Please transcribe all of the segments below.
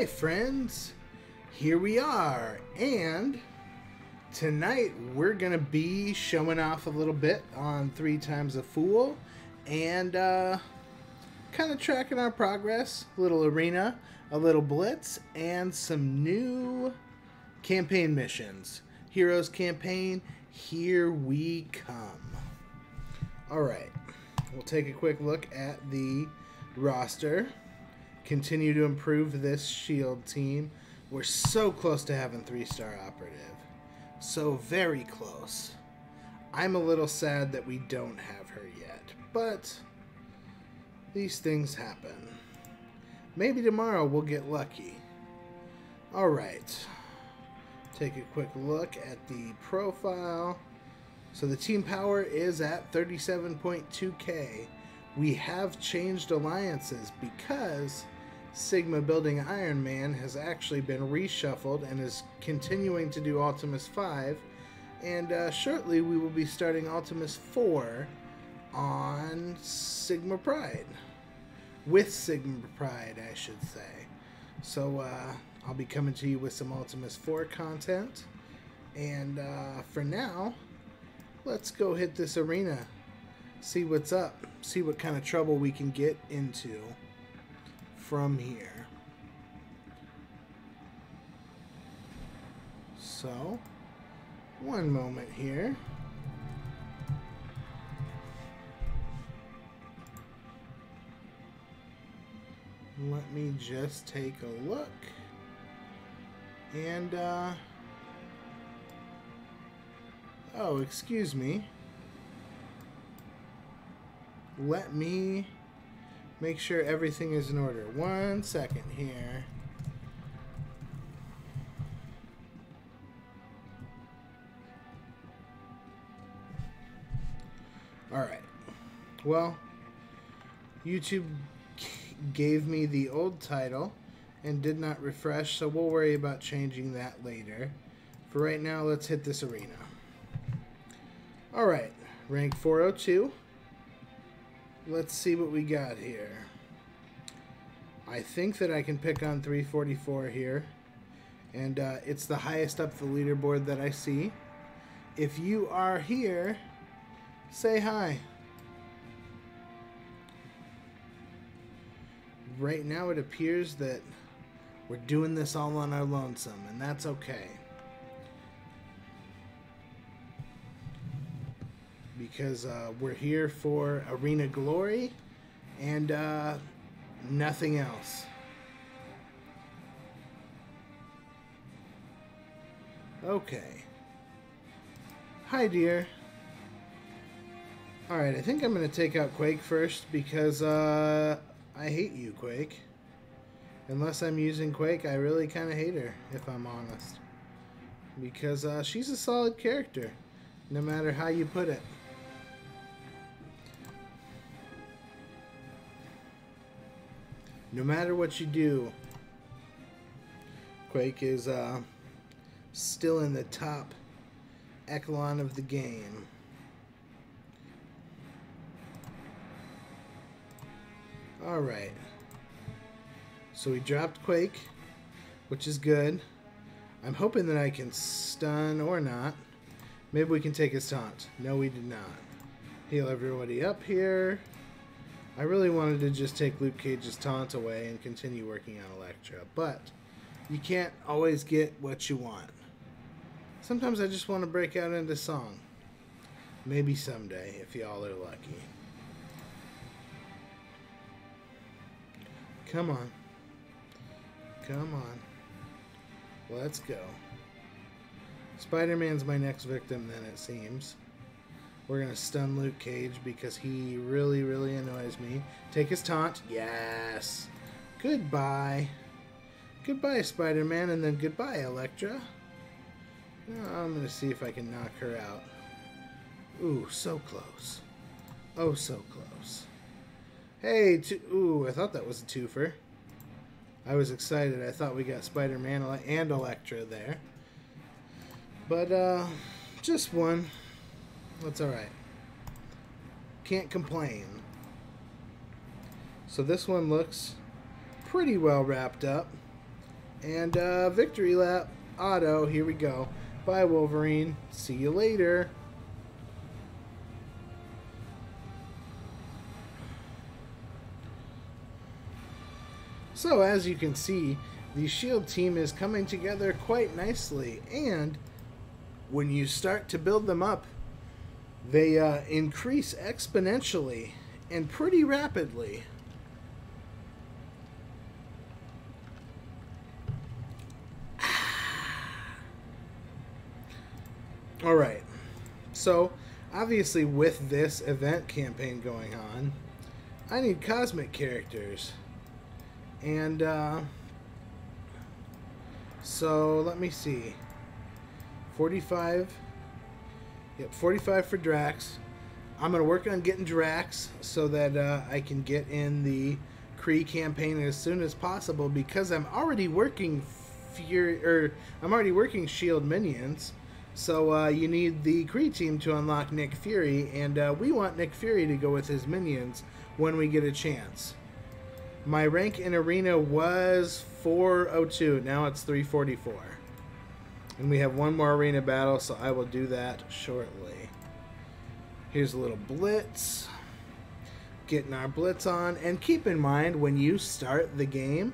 Hi friends, here we are, and tonight we're gonna be showing off a little bit on 3 times a Fool and kind of tracking our progress, a little arena, a little blitz, and some new campaign missions. Heroes Campaign, here we come. Alright, we'll take a quick look at the roster. Continue to improve this shield team. We're so close to having 3-star operative. So very close. I'm a little sad that we don't have her yet, but these things happen. Maybe tomorrow we'll get lucky. Alright. Take a quick look at the profile. So the team power is at 37.2k. We have changed alliances because Sigma building Iron Man has actually been reshuffled and is continuing to do Ultimus 5, and shortly we will be starting Ultimus 4 on Sigma Pride. With Sigma Pride, I should say. So I'll be coming to you with some Ultimus 4 content, and for now, let's go hit this arena, see what's up, see what kind of trouble we can get into from here. So, one moment here. Let me just take a look. And, oh, excuse me. Let me make sure everything is in order. 1 second here. Alright. Well, YouTube gave me the old title and did not refresh, so we'll worry about changing that later. For right now, let's hit this arena. Alright, rank 402. Let's see what we got here. I think that I can pick on 344 here, and it's the highest up the leaderboard that I see. If you are here, say hi. Right now it appears that we're doing this all on our lonesome, and that's okay. Because we're here for arena glory and nothing else. Okay. Hi, dear. Alright, I think I'm going to take out Quake first because I hate you, Quake. Unless I'm using Quake, I really kind of hate her, if I'm honest. Because she's a solid character, no matter how you put it. No matter what you do, Quake is still in the top echelon of the game. Alright. So we dropped Quake, which is good. I'm hoping that I can stun or not. Maybe we can take his taunt. No, we did not. Heal everybody up here. I really wanted to just take Luke Cage's taunt away and continue working on Elektra, but you can't always get what you want. Sometimes I just want to break out into song. Maybe someday, if y'all are lucky. Come on. Come on. Let's go. Spider-Man's my next victim then, it seems. We're going to stun Luke Cage because he really, really annoys me. Take his taunt. Yes. Goodbye. Goodbye, Spider-Man, and then goodbye, Elektra. I'm going to see if I can knock her out. Ooh, so close. Oh, so close. Hey, ooh, I thought that was a twofer. I was excited. I thought we got Spider-Man and Elektra there. But, just one. That's alright. Can't complain. So this one looks pretty well wrapped up. And victory lap. Auto. Here we go. Bye, Wolverine. See you later. So, as you can see, the SHIELD team is coming together quite nicely. And when you start to build them up, they increase exponentially and pretty rapidly. Alright, so obviously with this event campaign going on, I need cosmic characters. And so let me see. 45. Yep, 45 for Drax. I'm going to work on getting Drax so that I can get in the Kree campaign as soon as possible, because I'm already working SHIELD minions. So you need the Kree team to unlock Nick Fury, and we want Nick Fury to go with his minions when we get a chance. My rank in Arena was 402. Now it's 344. And we have one more Arena battle, so I will do that shortly. Here's a little blitz. Getting our blitz on. And keep in mind, when you start the game,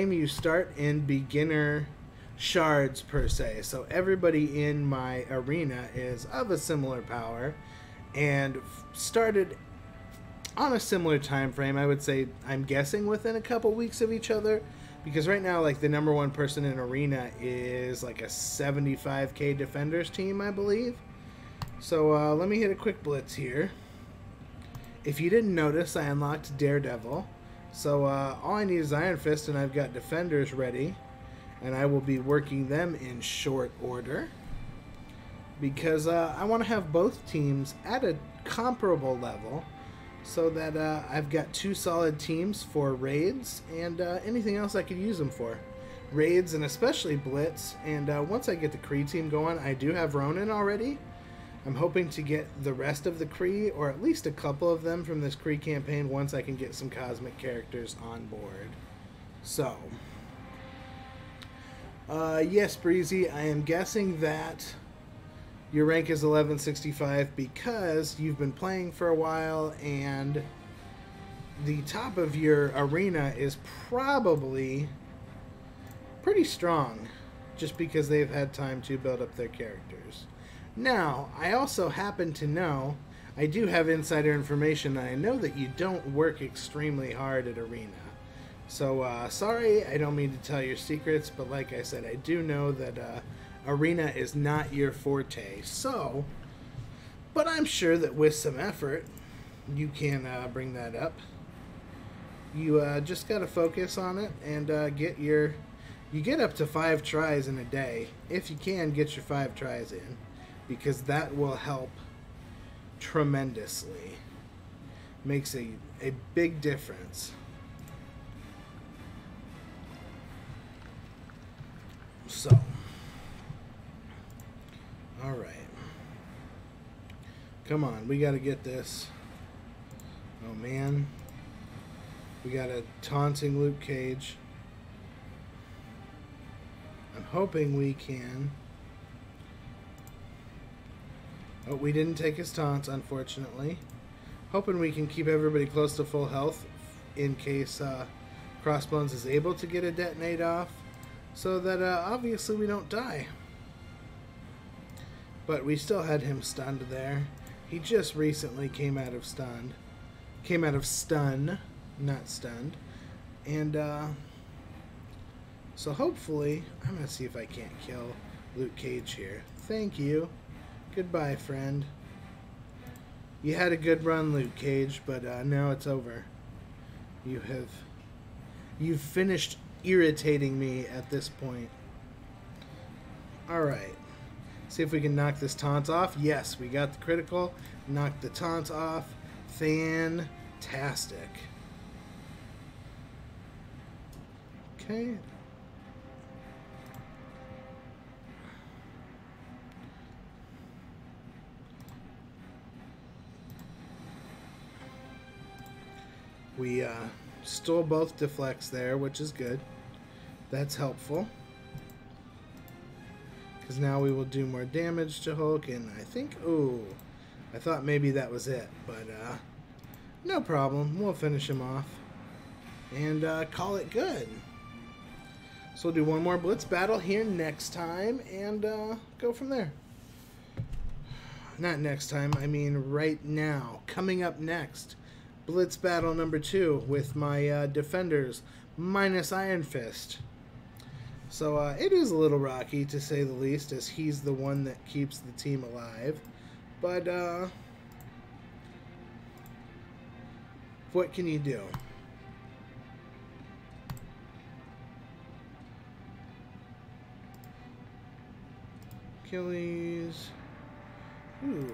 you start in beginner shards per se. So everybody in my arena is of a similar power and started on a similar time frame. I would say, I'm guessing within a couple weeks of each other, because right now, like, the #1 person in arena is like a 75k defenders team, I believe. So let me hit a quick blitz here. If you didn't notice, I unlocked Daredevil. So all I need is Iron Fist, and I've got defenders ready, and I will be working them in short order, because I want to have both teams at a comparable level, so that I've got 2 solid teams for raids and anything else I could use them for. Raids and especially Blitz, and once I get the Kree team going, I do have Ronin already. I'm hoping to get the rest of the Kree, or at least a couple of them from this Kree campaign, once I can get some cosmic characters on board. So, yes, Breezy, I am guessing that your rank is 1165 because you've been playing for a while, and the top of your arena is probably pretty strong, just because they've had time to build up their characters. Now, I also happen to know, I do have insider information, and I know that you don't work extremely hard at Arena. So, sorry, I don't mean to tell your secrets, but like I said, I do know that Arena is not your forte. So, but I'm sure that with some effort, you can bring that up. You just got to focus on it and you get up to 5 tries in a day. If you can, get your 5 tries in, because that will help tremendously. Makes a big difference. So, alright. Come on, we gotta get this. Oh man. We got a taunting Luke Cage. I'm hoping we can. Oh, we didn't take his taunts, unfortunately. Hoping we can keep everybody close to full health in case Crossbones is able to get a detonate off, so that obviously we don't die. But we still had him stunned there. He just recently came out of stun, not stunned. And so hopefully, I'm going to see if I can't kill Luke Cage here. Thank you. Goodbye, friend. You had a good run, Luke Cage, but now it's over. You've finished irritating me at this point. Alright. See if we can knock this taunt off. Yes, we got the critical. Knocked the taunt off. Fantastic. Okay. We Stole both deflects there, which is good. That's helpful. Because now we will do more damage to Hulk, and I think, ooh, I thought maybe that was it, but no problem. We'll finish him off and call it good. So we'll do one more Blitz battle here next time and go from there. Not next time, I mean right now. Coming up next, Blitz battle number 2 with my defenders minus Iron Fist. So it is a little rocky, to say the least, as he's the one that keeps the team alive. But what can you do? Achilles. Ooh.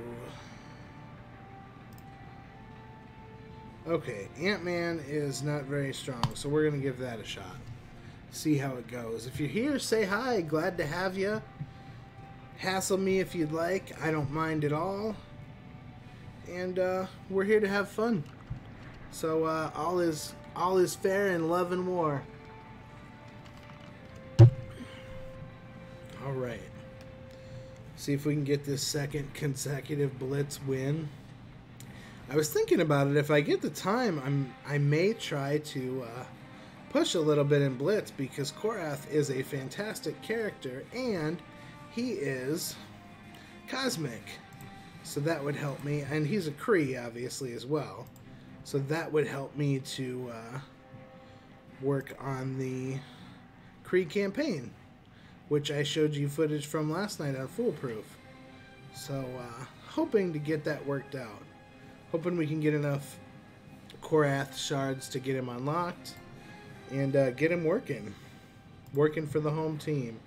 Okay, Ant-Man is not very strong, so we're going to give that a shot. See how it goes. If you're here, say hi. Glad to have you. Hassle me if you'd like. I don't mind at all. And we're here to have fun. So all is fair in love and war. All right. See if we can get this second consecutive Blitz win. I was thinking about it. If I get the time, I may try to push a little bit in Blitz, because Korath is a fantastic character and he is cosmic, so that would help me, and he's a Kree obviously as well, so that would help me to work on the Kree Campaign, which I showed you footage from last night on Foolproof. So hoping to get that worked out, hoping we can get enough Korath shards to get him unlocked and get him working for the home team.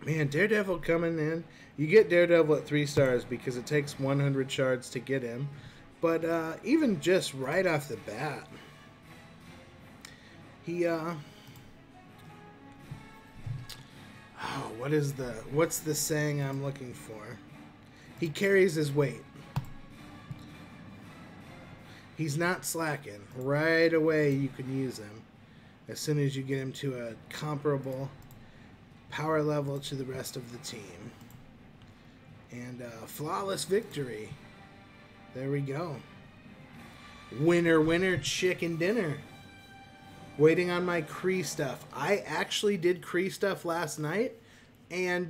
Man, Daredevil coming in. You get Daredevil at 3 stars because it takes 100 shards to get him. But even just right off the bat, he what's the saying I'm looking for? He carries his weight. He's not slacking. Right away you can use him as soon as you get him to a comparable power level to the rest of the team. And flawless victory. There we go. Winner, winner, chicken dinner. Waiting on my Kree stuff. I actually did Kree stuff last night. And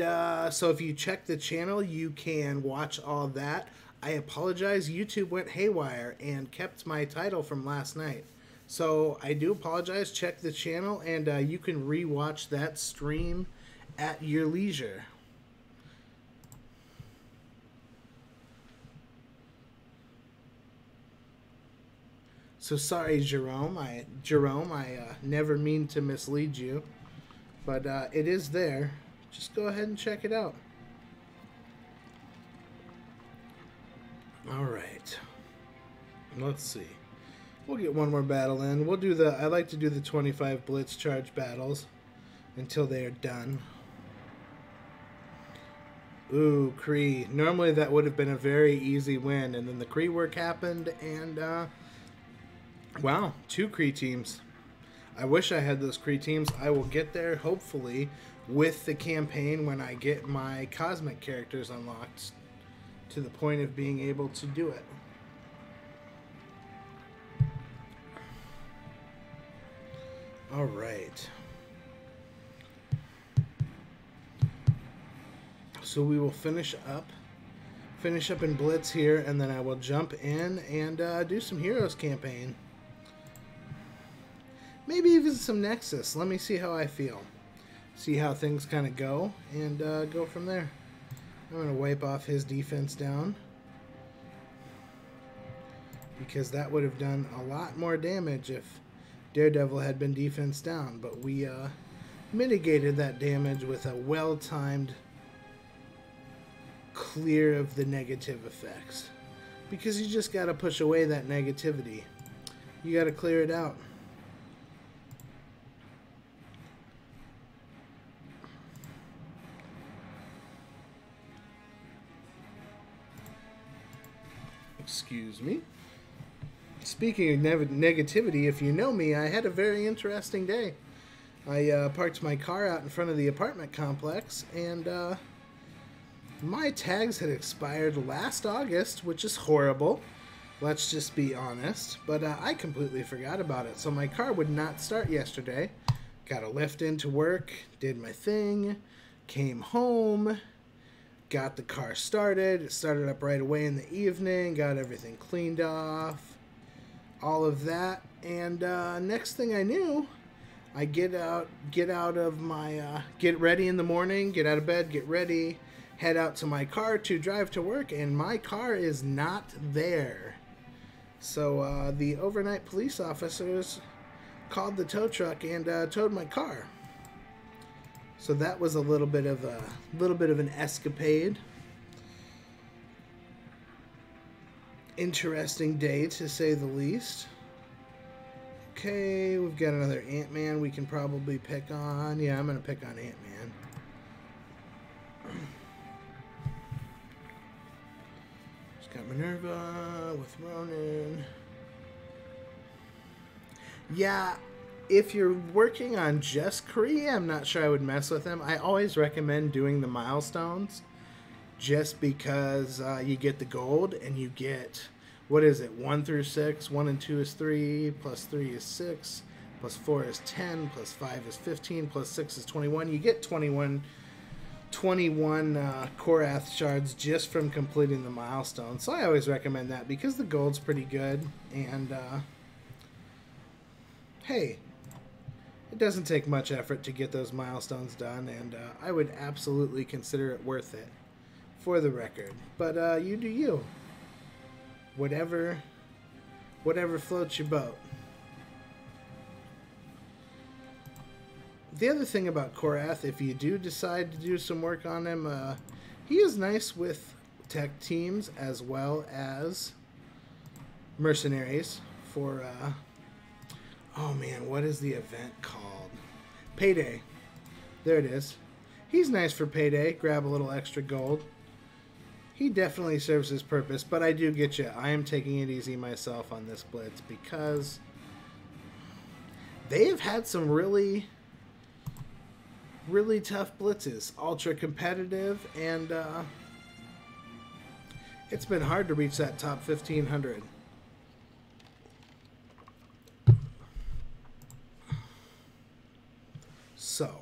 so if you check the channel, you can watch all that. I apologize. YouTube went haywire and kept my title from last night. So I do apologize. Check the channel and you can rewatch that stream at your leisure. So sorry, Jerome. I never mean to mislead you, but it is there. Just go ahead and check it out. All right. Let's see. We'll get one more battle in. We'll do I like to do the 25 Blitz charge battles until they are done. Ooh, Kree. Normally that would have been a very easy win, and then the Kree work happened, and wow, 2 Kree teams. I wish I had those Kree teams. I will get there, hopefully, with the campaign when I get my cosmic characters unlocked to the point of being able to do it. All right. So we will finish up in Blitz here, and then I will jump in and do some Heroes campaign. Maybe even some Nexus. Let me see how I feel. See how things kind of go, and go from there. I'm going to wipe off his defense down, because that would have done a lot more damage if Daredevil had been defense down. But we mitigated that damage with a well-timed clear of the negative effects. Because you just got to push away that negativity. You got to clear it out. Excuse me. Speaking of negativity, if you know me, I had a very interesting day. I parked my car out in front of the apartment complex, and my tags had expired last August, which is horrible. Let's just be honest. But I completely forgot about it, so my car would not start yesterday. Got a lift into work, did my thing, came home, got the car started. It started up right away in the evening, got everything cleaned off, all of that. And next thing I knew, I get out of my, get ready in the morning, get out of bed, get ready, head out to my car to drive to work, and my car is not there. So the overnight police officers called the tow truck and towed my car. So that was a little bit of an escapade. Interesting day, to say the least. Okay, we've got another Ant-Man we can probably pick on. Yeah, I'm gonna pick on Ant-Man. Just got Minerva with Ronan. Yeah, if you're working on just Kree, I'm not sure I would mess with him. I always recommend doing the milestones, just because you get the gold and you get, what is it, 1 through 6, 1 and 2 is 3, plus 3 is 6, plus 4 is 10, plus 5 is 15, plus 6 is 21. You get 21 Korath shards just from completing the milestone. So I always recommend that because the gold's pretty good, and hey, it doesn't take much effort to get those milestones done, and I would absolutely consider it worth it, for the record. But you do you. Whatever floats your boat. The other thing about Korath, if you do decide to do some work on him, he is nice with tech teams as well as mercenaries for, oh man, what is the event called? Payday. There it is. He's nice for payday. Grab a little extra gold. He definitely serves his purpose, but I do get you. I am taking it easy myself on this blitz because they have had some really tough blitzes. Ultra competitive, and it's been hard to reach that top 1500. So,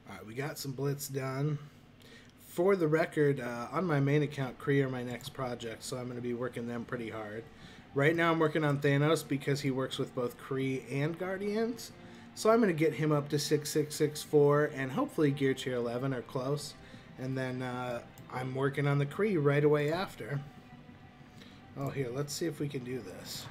alright, we got some blitz done. For the record, on my main account, Kree are my next project, so I'm going to be working them pretty hard. Right now I'm working on Thanos because he works with both Kree and Guardians. So I'm going to get him up to 6664 and hopefully gear tier 11 or close. And then I'm working on the Kree right away after. Oh, here, let's see if we can do this.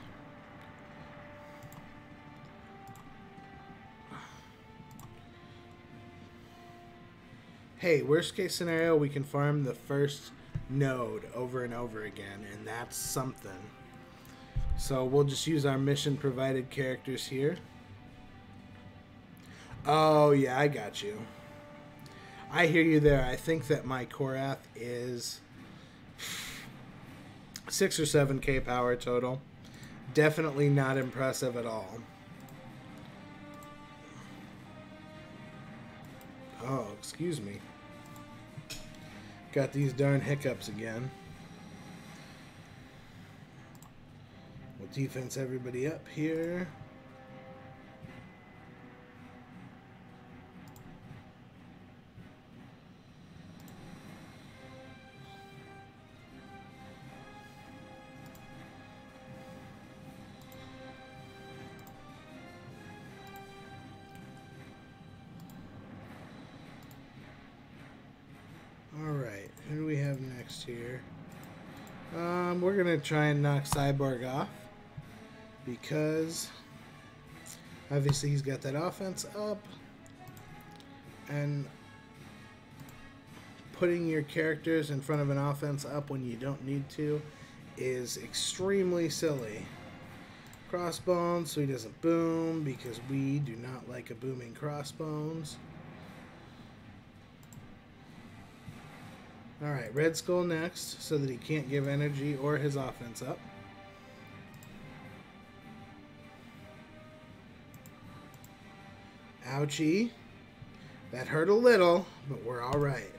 Hey, worst case scenario, we can farm the first node over and over again, and that's something. So we'll just use our mission provided characters here. Oh yeah, I got you. I hear you there. I think that my Korath is 6 or 7k power total. Definitely not impressive at all. Oh, excuse me. Got these darn hiccups again. We'll defense everybody up here. Alright, who do we have next here? We're going to try and knock Cyborg off because obviously he's got that offense up, and putting your characters in front of an offense up when you don't need to is extremely silly. Crossbones so he doesn't boom because we do not like a booming crossbones. Alright, Red Skull next, so that he can't give energy or his offense up. Ouchie. That hurt a little, but we're all right.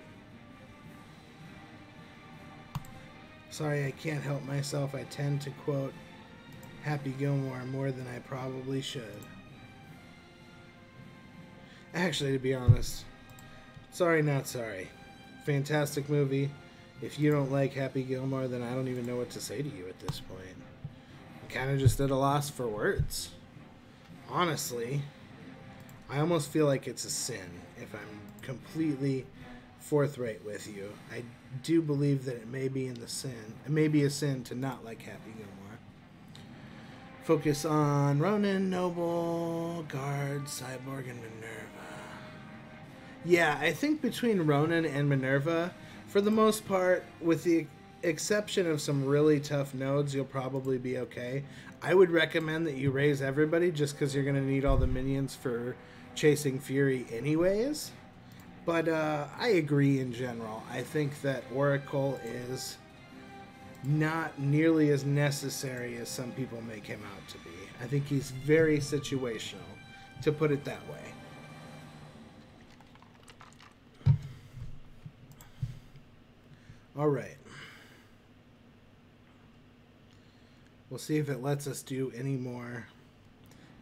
Sorry, I can't help myself. I tend to quote Happy Gilmore more than I probably should. Actually, to be honest, sorry, not sorry. Fantastic movie. If you don't like Happy Gilmore, then I don't even know what to say to you at this point. I'm kind of just at a loss for words. Honestly, I almost feel like it's a sin, if I'm completely forthright with you. I do believe that it may be in the sin. It may be a sin to not like Happy Gilmore. Focus on Ronan, Noble, Guard, Cyborg, and Minerva. Yeah, I think between Ronan and Minerva, for the most part, with the exception of some really tough nodes, you'll probably be okay. I would recommend that you raise everybody just because you're going to need all the minions for chasing Fury anyways. But I agree in general. I think that Oracle is not nearly as necessary as some people make him out to be. I think he's very situational, to put it that way. All right. We'll see if it lets us do any more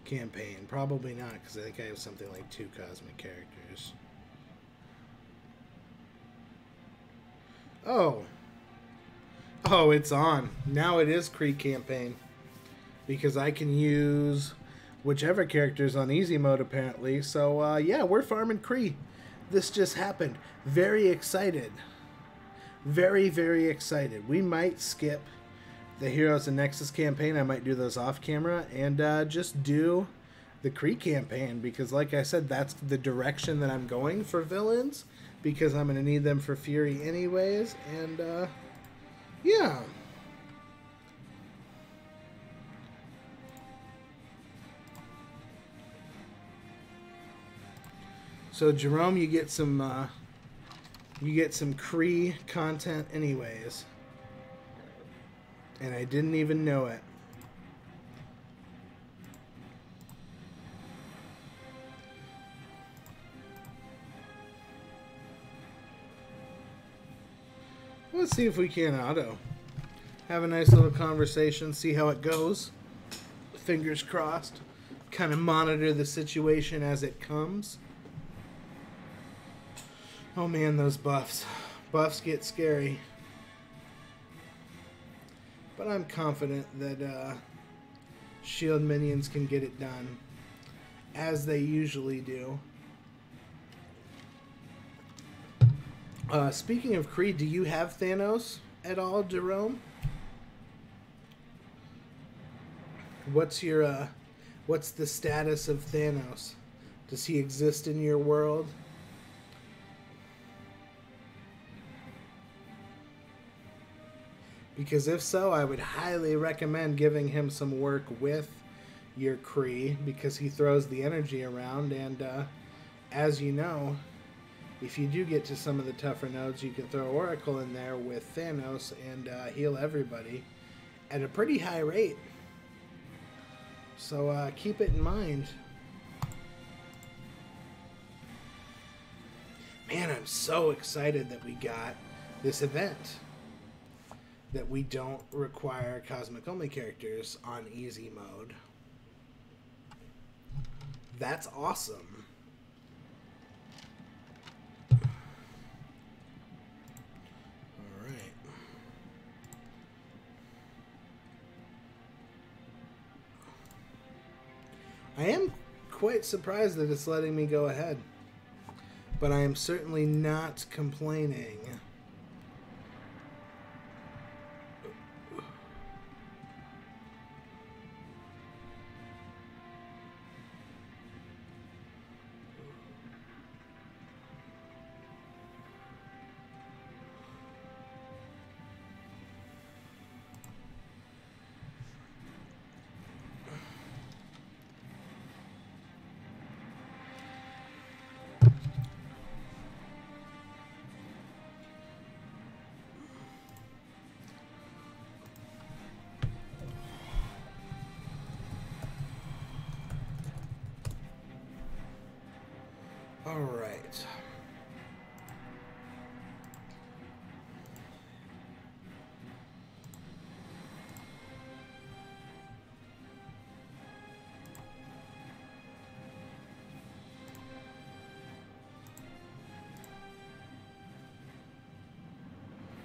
campaign. Probably not, because I think I have something like 2 cosmic characters. Oh. Oh, it's on. Now it is Kree Campaign. Because I can use whichever character's on easy mode, apparently. So, yeah, we're farming Kree. This just happened. Very excited. Very, very excited. We might skip the Heroes of Nexus campaign. I might do those off camera and just do the Kree campaign because, like I said, that's the direction that I'm going for villains because I'm going to need them for Fury anyways. And, yeah. So, Jerome, you get some Kree content anyways. And I didn't even know it. Let's see if we can auto. Have a nice little conversation, see how it goes. Fingers crossed. Kind of monitor the situation as it comes. Oh man, those buffs. Buffs get scary. But I'm confident that shield minions can get it done. As they usually do. Speaking of Kree, do you have Thanos at all, Jerome? What's the status of Thanos? Does he exist in your world? Because if so, I would highly recommend giving him some work with your Kree because he throws the energy around. And as you know, if you do get to some of the tougher nodes, you can throw Oracle in there with Thanos and heal everybody at a pretty high rate. So keep it in mind. Man, I'm so excited that we got this event. That we don't require cosmic only characters on easy mode. That's awesome. Alright. I am quite surprised that it's letting me go ahead. But I am certainly not complaining. All right.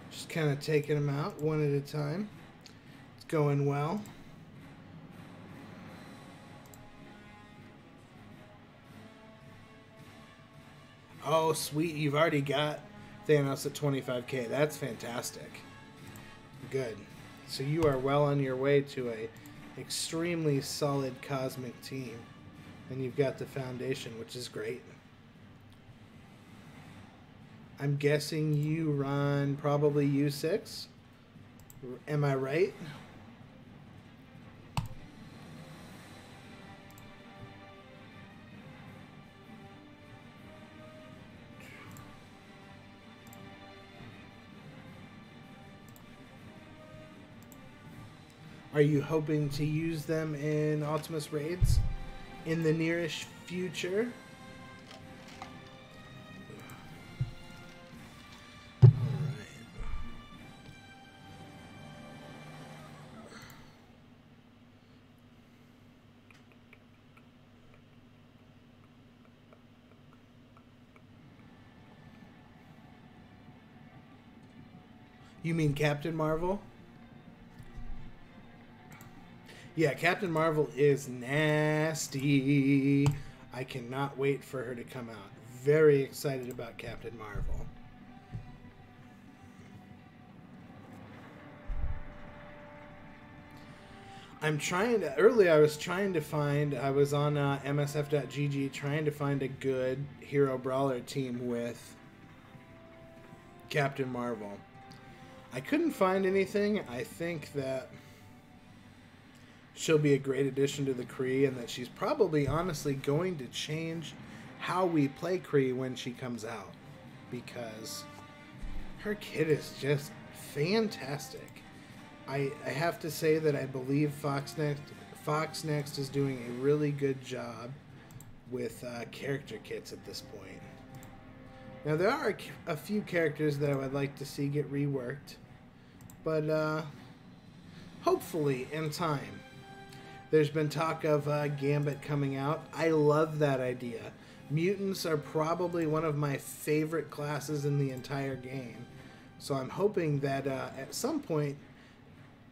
Just kind of taking them out one at a time. It's going well. Oh, sweet. You've already got Thanos at 25k. That's fantastic. Good. So you are well on your way to a extremely solid cosmic team. And you've got the foundation, which is great. I'm guessing you run probably U6. Am I right? Are you hoping to use them in Optimus raids in the nearish future? All right. You mean Captain Marvel? Yeah, Captain Marvel is nasty. I cannot wait for her to come out. Very excited about Captain Marvel. I'm trying to... Earlier, I was trying to find... I was on msf.gg trying to find a good Hero Brawler team with Captain Marvel. I couldn't find anything. I think that she'll be a great addition to the Kree, and that she's probably honestly going to change how we play Kree when she comes out, because her kit is just fantastic. I have to say that I believe Fox Next is doing a really good job with character kits at this point. Now, there are a few characters that I would like to see get reworked, but hopefully in time. There's been talk of Gambit coming out. I love that idea. Mutants are probably one of my favorite classes in the entire game. So I'm hoping that at some point,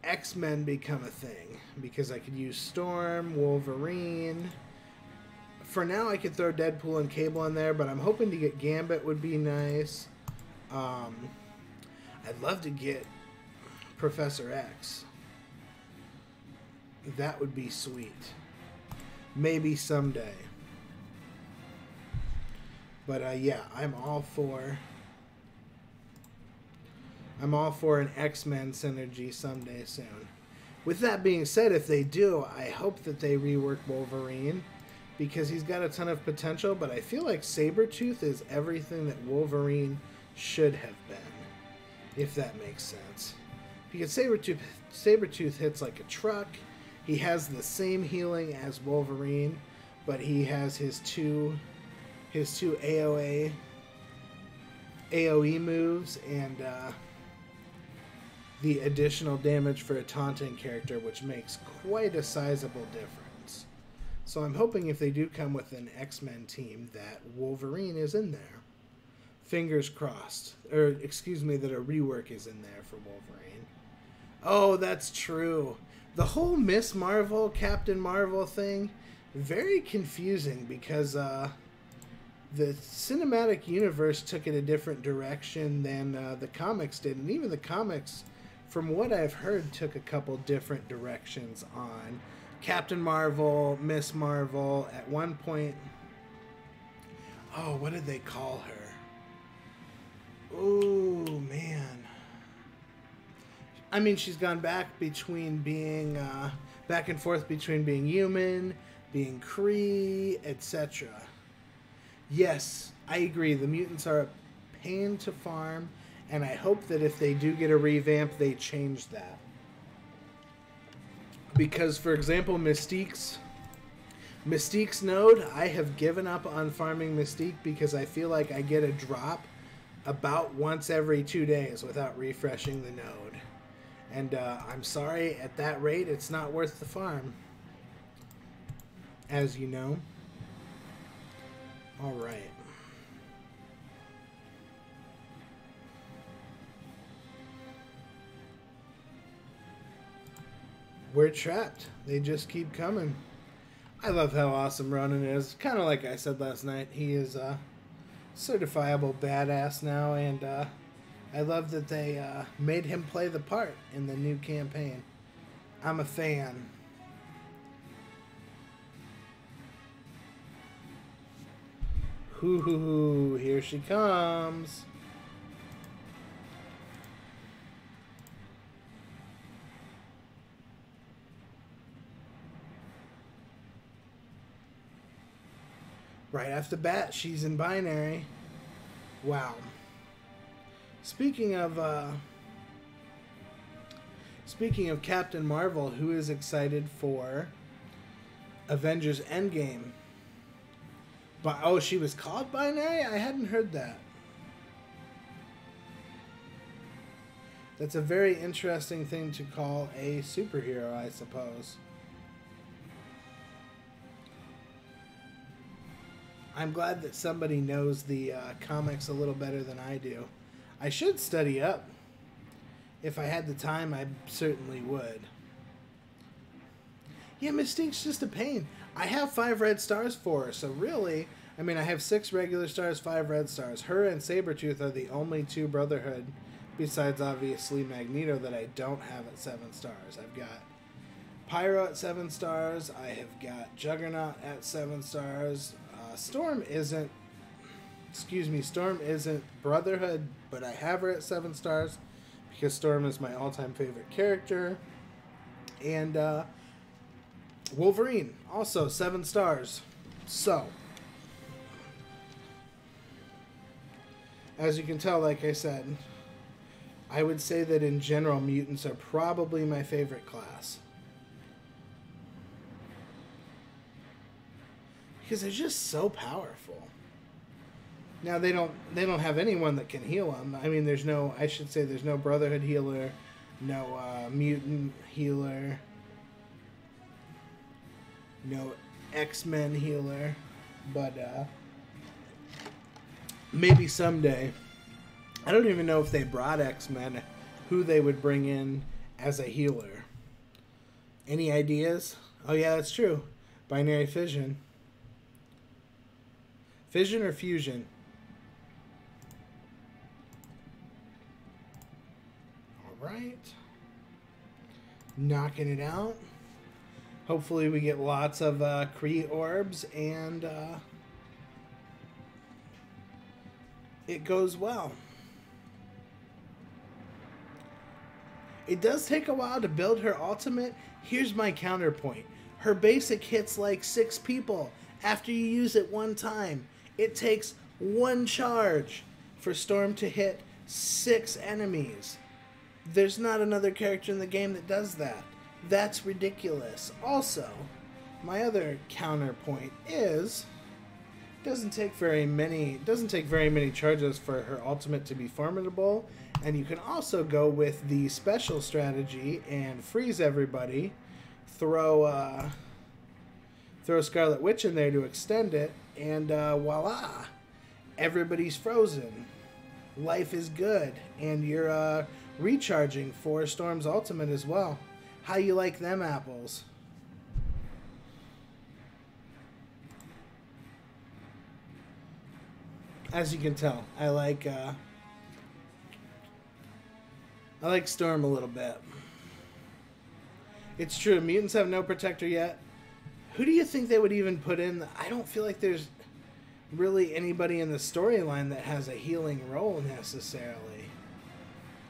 X-Men become a thing. Because I could use Storm, Wolverine. For now, I could throw Deadpool and Cable in there, but I'm hoping to get Gambit would be nice. I'd love to get Professor X. That would be sweet. Maybe someday. But yeah, I'm all for an X-Men synergy someday soon. With that being said, if they do, I hope that they rework Wolverine, because he's got a ton of potential, but I feel like Sabretooth is everything that Wolverine should have been, if that makes sense. Because Sabretooth hits like a truck. He has the same healing as Wolverine, but he has his two AoE moves and the additional damage for a taunting character, which makes quite a sizable difference. So I'm hoping if they do come with an X-Men team that Wolverine is in there. Fingers crossed. Or, excuse me, that a rework is in there for Wolverine. Oh, that's true. The whole Miss Marvel, Captain Marvel thing, very confusing, because the cinematic universe took it a different direction than the comics did. And even the comics, from what I've heard, took a couple different directions on Captain Marvel, Miss Marvel. At one point, oh, what did they call her? Oh, man. I mean, she's gone back between being back and forth between being human, being Kree, etc. Yes, I agree. The mutants are a pain to farm, and I hope that if they do get a revamp, they change that. Because, for example, Mystique's Mystique's node, I have given up on farming Mystique because I feel like I get a drop about once every 2 days without refreshing the node. And I'm sorry, at that rate, it's not worth the farm. As you know. Alright. We're trapped. They just keep coming. I love how awesome Ronan is. Kind of like I said last night. He is a certifiable badass now, and I love that they made him play the part in the new campaign. I'm a fan. Hoo hoo hoo, here she comes. Right off the bat, she's in binary. Wow. Speaking of Captain Marvel, who is excited for Avengers Endgame? But oh, she was called binary? I hadn't heard that. That's a very interesting thing to call a superhero, I suppose. I'm glad that somebody knows the comics a little better than I do. I should study up. If I had the time, I certainly would. Yeah, Mystique's just a pain. I have 5 red stars for her, so really, I mean, I have 6 regular stars, 5 red stars. Her and Sabretooth are the only 2 Brotherhood, besides obviously Magneto, that I don't have at 7 stars. I've got Pyro at 7 stars. I have got Juggernaut at 7 stars. Storm isn't Brotherhood, but I have her at 7 stars because Storm is my all-time favorite character. And Wolverine, also 7 stars. So, as you can tell, like I said, I would say that in general, mutants are probably my favorite class. Because they're just so powerful. Now they don't have anyone that can heal them. I mean, there's no Brotherhood healer, no mutant healer, no X-Men healer, but maybe someday. I don't even know if they brought X-Men, who they would bring in as a healer. Any ideas? Oh yeah, that's true. Binary Fission. Fission or fusion? Alright. Knocking it out. Hopefully we get lots of Kree orbs and it goes well. It does take a while to build her ultimate. Here's my counterpoint. Her basic hits like 6 people after you use it 1 time. It takes 1 charge for Storm to hit 6 enemies. There's not another character in the game that does that. That's ridiculous. Also, my other counterpoint is it doesn't take very many charges for her ultimate to be formidable, and you can also go with the special strategy and freeze everybody, throw Scarlet Witch in there to extend it, and voila, everybody's frozen. Life is good, and you're recharging for Storm's ultimate as well. How you like them apples? As you can tell, I like Storm a little bit. It's true, mutants have no protector yet. Who do you think they would even put in? I don't feel like there's really anybody in the storyline that has a healing role necessarily.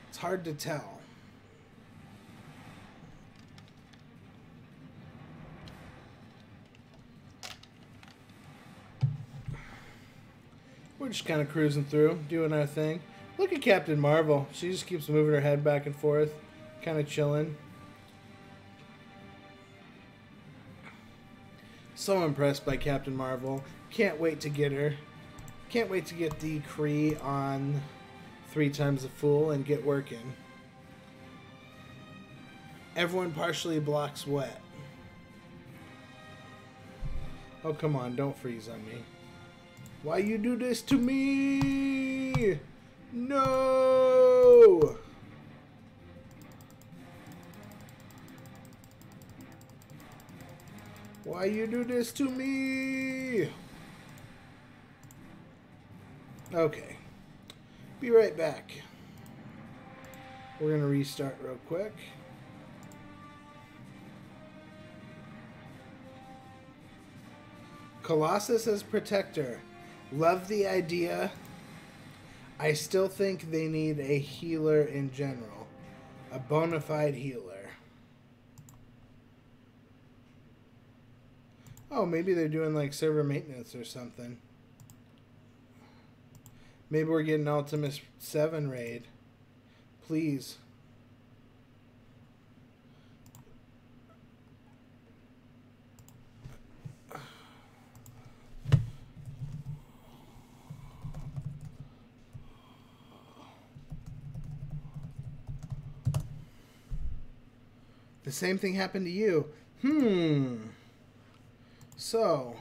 It's hard to tell. We're just kind of cruising through, doing our thing. Look at Captain Marvel. She just keeps moving her head back and forth, kind of chilling. So impressed by Captain Marvel. Can't wait to get her. Can't wait to get the Kree on 3 times a Fool and get working. Everyone partially blocks wet. Oh, come on. Don't freeze on me. Why you do this to me? No! Why you do this to me? Okay. Be right back. We're going to restart real quick. Colossus as protector. Love the idea. I still think they need a healer in general. A bona fide healer. Oh, maybe they're doing like server maintenance or something. Maybe we're getting Ultimus 7 raid. Please. The same thing happened to you. So.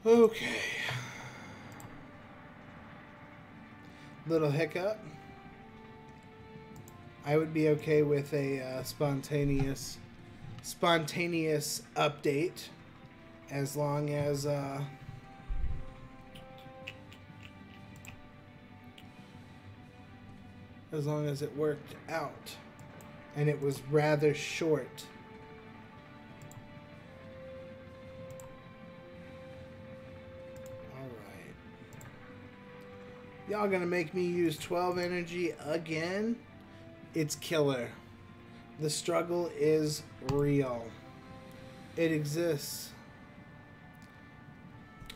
Okay. Little hiccup. I would be okay with a spontaneous update as long as it worked out and it was rather short. Y'all gonna make me use 12 energy again? It's killer. The struggle is real. It exists.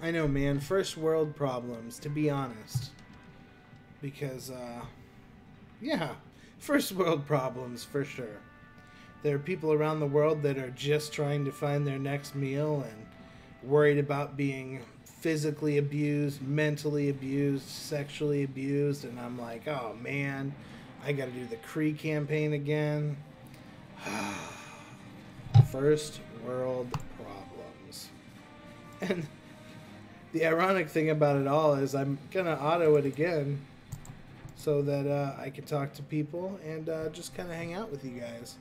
I know, man. First world problems, to be honest. Because, yeah. First world problems, for sure. There are people around the world that are just trying to find their next meal and worried about being physically abused, mentally abused, sexually abused, and I'm like, oh man, I gotta do the Kree campaign again. First world problems. And the ironic thing about it all is I'm gonna auto it again so that I can talk to people and just kind of hang out with you guys.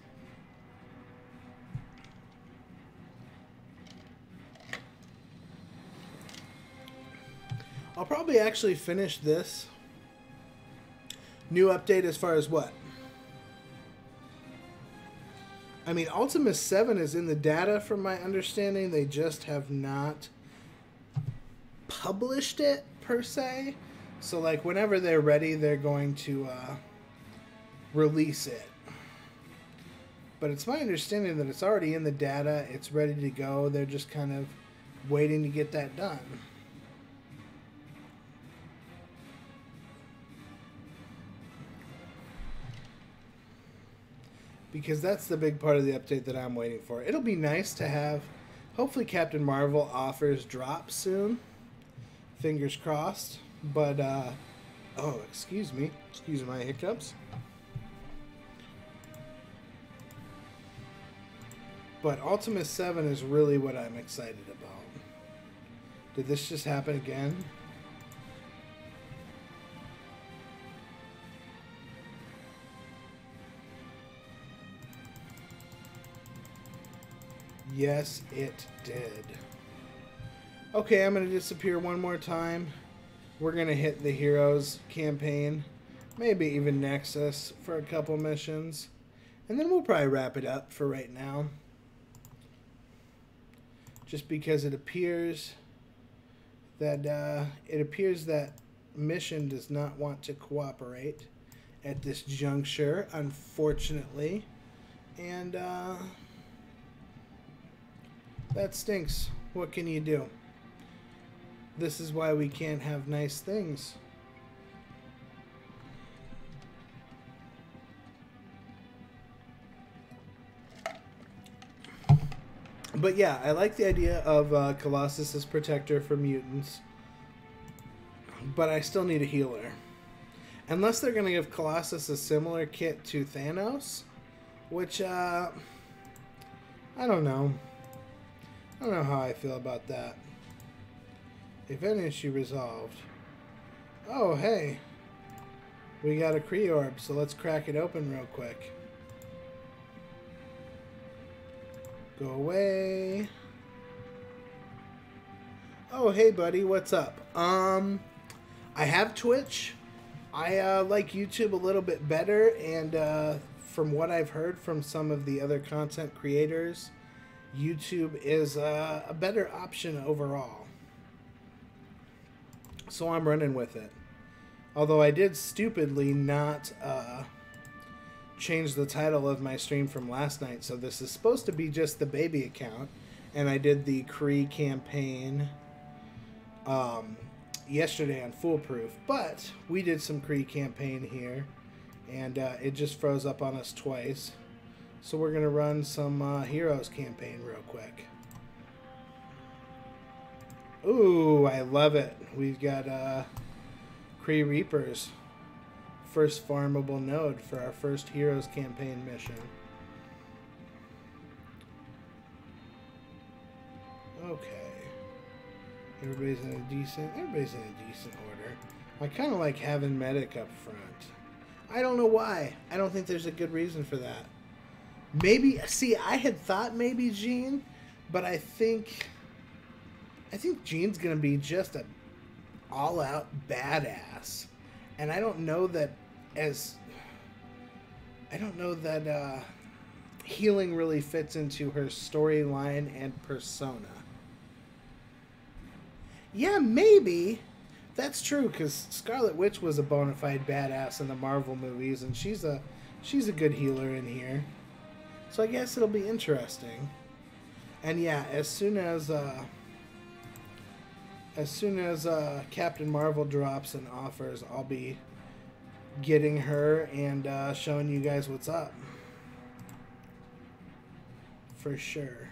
I'll probably actually finish this new update as far as what? I mean, Ultimus 7 is in the data from my understanding. They just have not published it, per se. So, like, whenever they're ready, they're going to release it. But it's my understanding that it's already in the data. It's ready to go. They're just kind of waiting to get that done. Because that's the big part of the update that I'm waiting for. It'll be nice to have. Hopefully Captain Marvel offers drops soon. Fingers crossed. But, oh, excuse me. Excuse my hiccups. But Ultimus 7 is really what I'm excited about. Did this just happen again? Yes, it did. Okay, I'm going to disappear one more time. We're going to hit the Heroes campaign. Maybe even Nexus for a couple missions. And then we'll probably wrap it up for right now. Just because it appears that mission does not want to cooperate at this juncture, unfortunately. And that stinks. What can you do? This is why we can't have nice things. But yeah, I like the idea of Colossus as protector for mutants. But I still need a healer. Unless they're going to give Colossus a similar kit to Thanos. Which, I don't know. I don't know how I feel about that. Event issue resolved. Oh, hey. We got a Kree orb, so let's crack it open real quick. Go away. Oh, hey, buddy. What's up? I have Twitch. I like YouTube a little bit better, and from what I've heard from some of the other content creators, YouTube is a better option overall. So I'm running with it. Although I did stupidly not change the title of my stream from last night, so this is supposed to be just the baby account, and I did the Kree Campaign yesterday on Foolproof, but we did some Kree Campaign here, and it just froze up on us twice. So we're going to run some Heroes Campaign real quick. Ooh, I love it. We've got Kree Reapers. First farmable node for our first Heroes Campaign mission. Okay. Everybody's in a decent order. I kind of like having medic up front. I don't know why. I don't think there's a good reason for that. Maybe, see, I had thought maybe Jean, but I think Jean's gonna be just a all-out badass, and I don't know that healing really fits into her storyline and persona. Yeah, maybe. That's true, because Scarlet Witch was a bona fide badass in the Marvel movies, and she's a good healer in here. So I guess it'll be interesting. And yeah, as soon as Captain Marvel drops and offers, I'll be getting her and showing you guys what's up. For sure.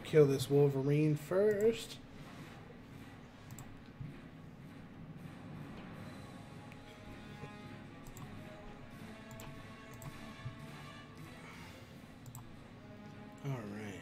Kill this Wolverine first. All right.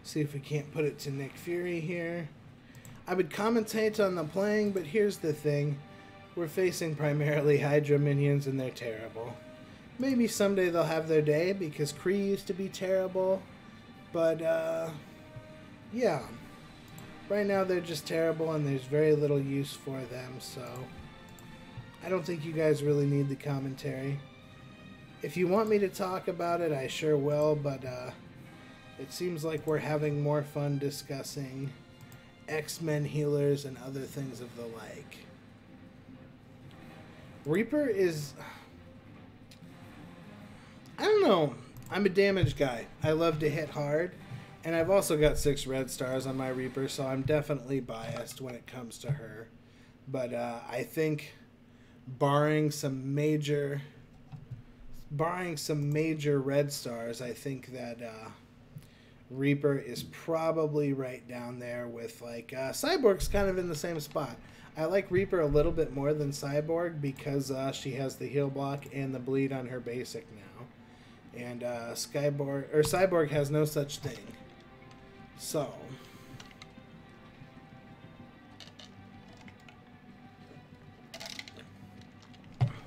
See if we can't put it to Nick Fury here. I would commentate on the playing, but here's the thing. We're facing primarily Hydra minions, and they're terrible. Maybe someday they'll have their day, because Kree used to be terrible. But, yeah. Right now they're just terrible, and there's very little use for them, so I don't think you guys really need the commentary. If you want me to talk about it, I sure will, but, it seems like we're having more fun discussing X-Men healers and other things of the like. Reaper is... I don't know. I'm a damage guy. I love to hit hard. And I've also got 6 red stars on my Reaper, so I'm definitely biased when it comes to her. But I think barring some major red stars, I think that... Reaper is probably right down there with, like, Cyborg's kind of in the same spot. I like Reaper a little bit more than Cyborg because she has the heal block and the bleed on her basic now. And Cyborg has no such thing. So...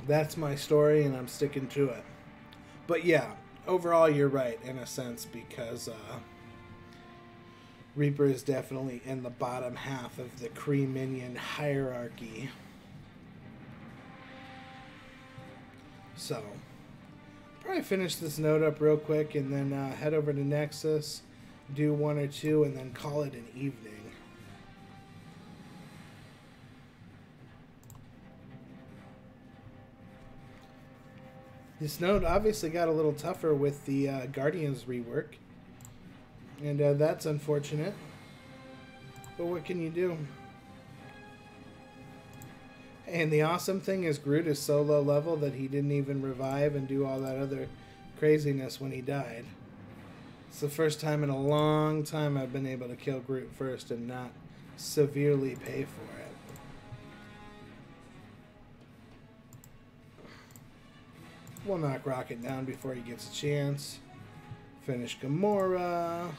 That's my story, and I'm sticking to it. But yeah, overall, you're right in a sense, because Reaper is definitely in the bottom half of the Kree minion hierarchy. So, probably finish this node up real quick and then head over to Nexus, do 1 or 2, and then call it an evening. This node obviously got a little tougher with the Guardians rework, and that's unfortunate. But what can you do? And the awesome thing is Groot is so low level that he didn't even revive and do all that other craziness when he died. It's the first time in a long time I've been able to kill Groot first and not severely pay for it. We'll knock Rocket down before he gets a chance. Finish Gamora.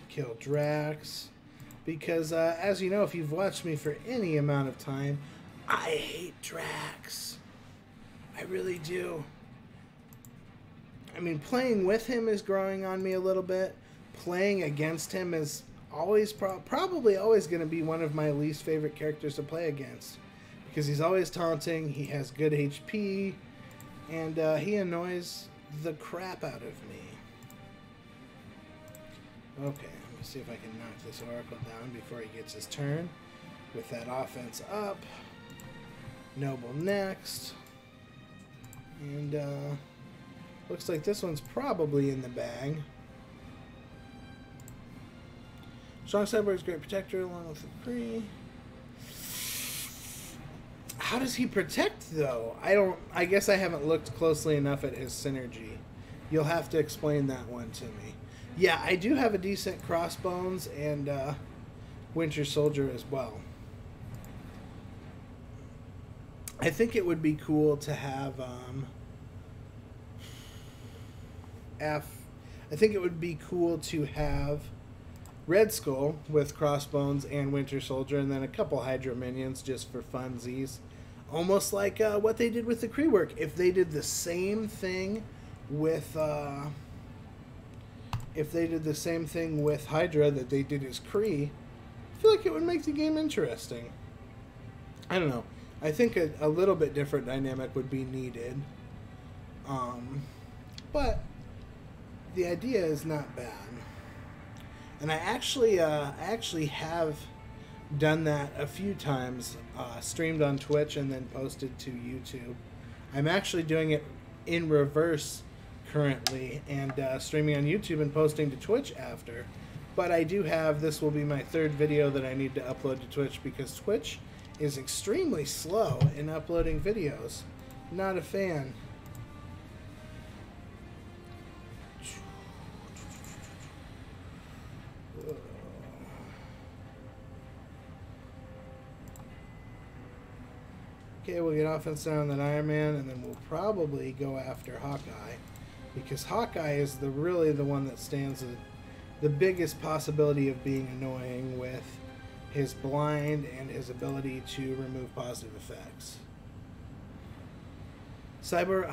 Kill Drax. Because, as you know, if you've watched me for any amount of time, I hate Drax. I really do. I mean, playing with him is growing on me a little bit. Playing against him is always probably always going to be one of my least favorite characters to play against. Because he's always taunting, he has good HP, and he annoys the crap out of me. Okay. See if I can knock this Oracle down before he gets his turn. With that offense up. Noble next. And looks like this one's probably in the bag. Strong Cyborg's great protector along with the Kree. How does he protect though? I guess I haven't looked closely enough at his synergy. You'll have to explain that one to me. Yeah, I do have a decent Crossbones and Winter Soldier as well. I think it would be cool to have I think it would be cool to have Red Skull with Crossbones and Winter Soldier, and then a couple Hydra minions just for funsies. Almost like what they did with the Kree work. If they did the same thing with Hydra that they did as Kree, I feel like it would make the game interesting. I don't know. I think a little bit different dynamic would be needed. But the idea is not bad. And I actually have done that a few times, streamed on Twitch and then posted to YouTube. I'm actually doing it in reverse currently, and streaming on YouTube and posting to Twitch after. But I do have, this will be my third video that I need to upload to Twitch, because Twitch is extremely slow in uploading videos. Not a fan. Okay, we'll get offense down on that Iron Man, and then we'll probably go after Hawkeye. Because Hawkeye is really the one that stands the biggest possibility of being annoying with his blind and his ability to remove positive effects. Cyber,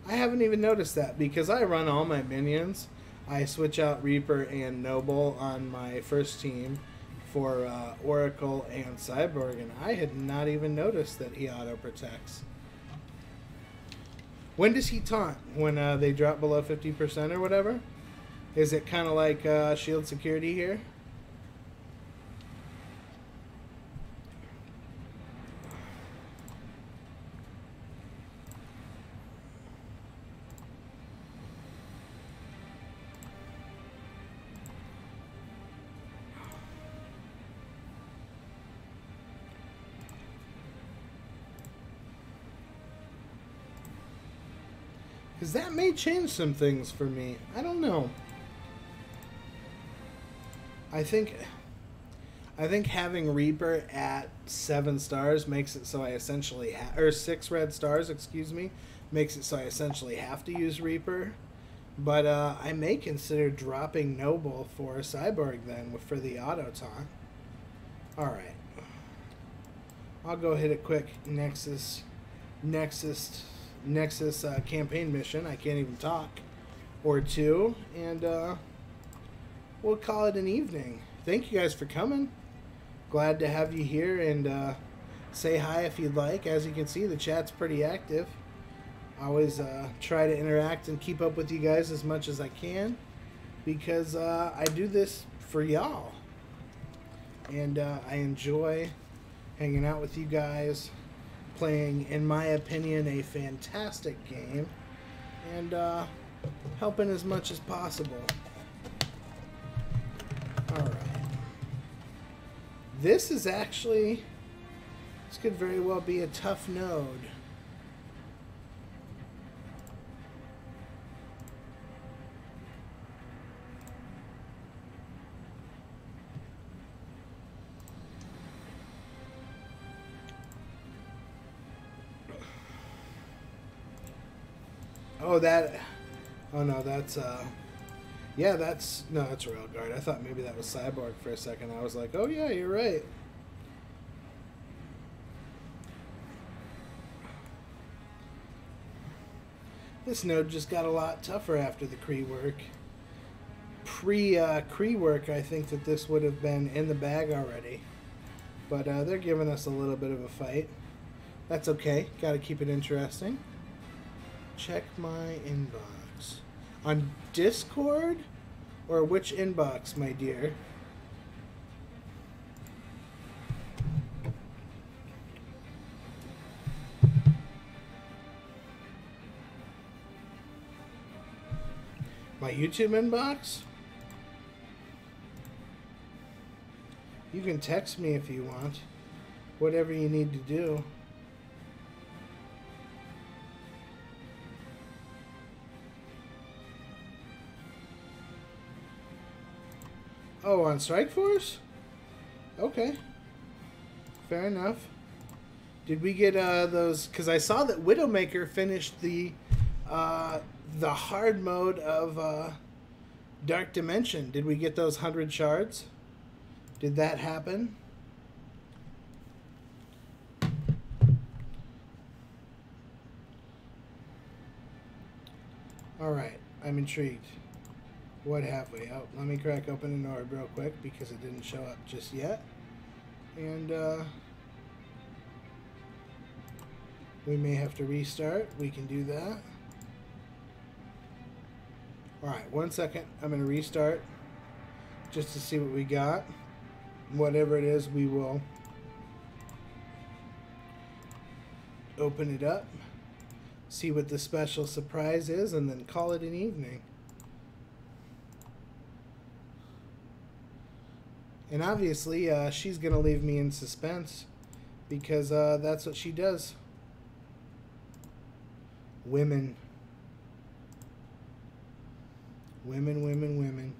I haven't even noticed that, because I run all my minions. I switch out Reaper and Noble on my first team for Oracle and Cyborg, and I had not even noticed that he auto-protects. When does he taunt? When they drop below 50% or whatever? Is it kind of like shield security here? Because that may change some things for me. I don't know. I think having Reaper at 7 stars makes it so I essentially or 6 red stars, excuse me, makes it so I essentially have to use Reaper. But I may consider dropping Noble for Cyborg then for the auto taunt. All right. I'll go hit a quick Nexus campaign mission. I can't even talk. Or two, and we'll call it an evening. Thank you guys for coming. Glad to have you here, and say hi if you'd like. As you can see, the chat's pretty active. I always try to interact and keep up with you guys as much as I can, because I do this for y'all, and I enjoy hanging out with you guys, playing, in my opinion, a fantastic game, and helping as much as possible. Alright. This is actually, this could very well be a tough node. Oh, that... Oh, no, that's, yeah, that's... No, that's Railguard. I thought maybe that was Cyborg for a second. I was like, oh, yeah, you're right. This node just got a lot tougher after the Kree work. Pre-Kree work, I think that this would have been in the bag already. But they're giving us a little bit of a fight. That's okay. Got to keep it interesting. Check my inbox. On Discord? Or which inbox, my dear? My YouTube inbox? You can text me if you want. Whatever you need to do. Oh, on Strike Force? Okay. Fair enough. Did we get those? Because I saw that Widowmaker finished the hard mode of Dark Dimension. Did we get those 100 shards? Did that happen? Alright, I'm intrigued. What have we? Oh, let me crack open an orb real quick because it didn't show up just yet. And we may have to restart. We can do that. Alright, 1 second. I'm going to restart just to see what we got. Whatever it is, we will open it up, see what the special surprise is, and then call it an evening. And obviously, she's going to leave me in suspense because that's what she does. Women. Women, women, women.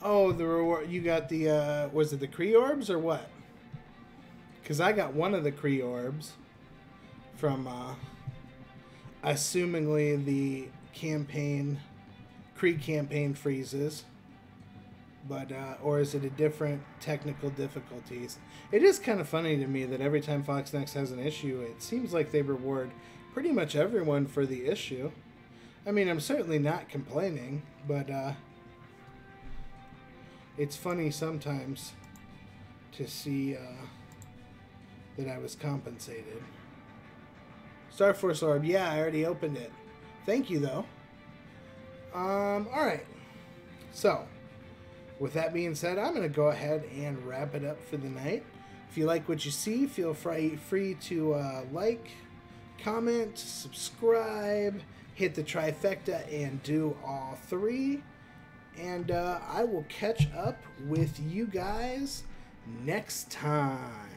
Oh, the reward. You got the, was it the Kree orbs or what? Because I got one of the Kree orbs from, assumingly the Kree campaign freezes. But, or is it a different technical difficulties? It is kind of funny to me that every time Foxnext has an issue, it seems like they reward pretty much everyone for the issue. I mean, I'm certainly not complaining, but, it's funny sometimes to see that I was compensated. Star Force Orb, yeah, I already opened it. Thank you, though. Alright. So, with that being said, I'm going to go ahead and wrap it up for the night. If you like what you see, feel free to like, comment, subscribe, hit the trifecta, and do all three. And I will catch up with you guys next time.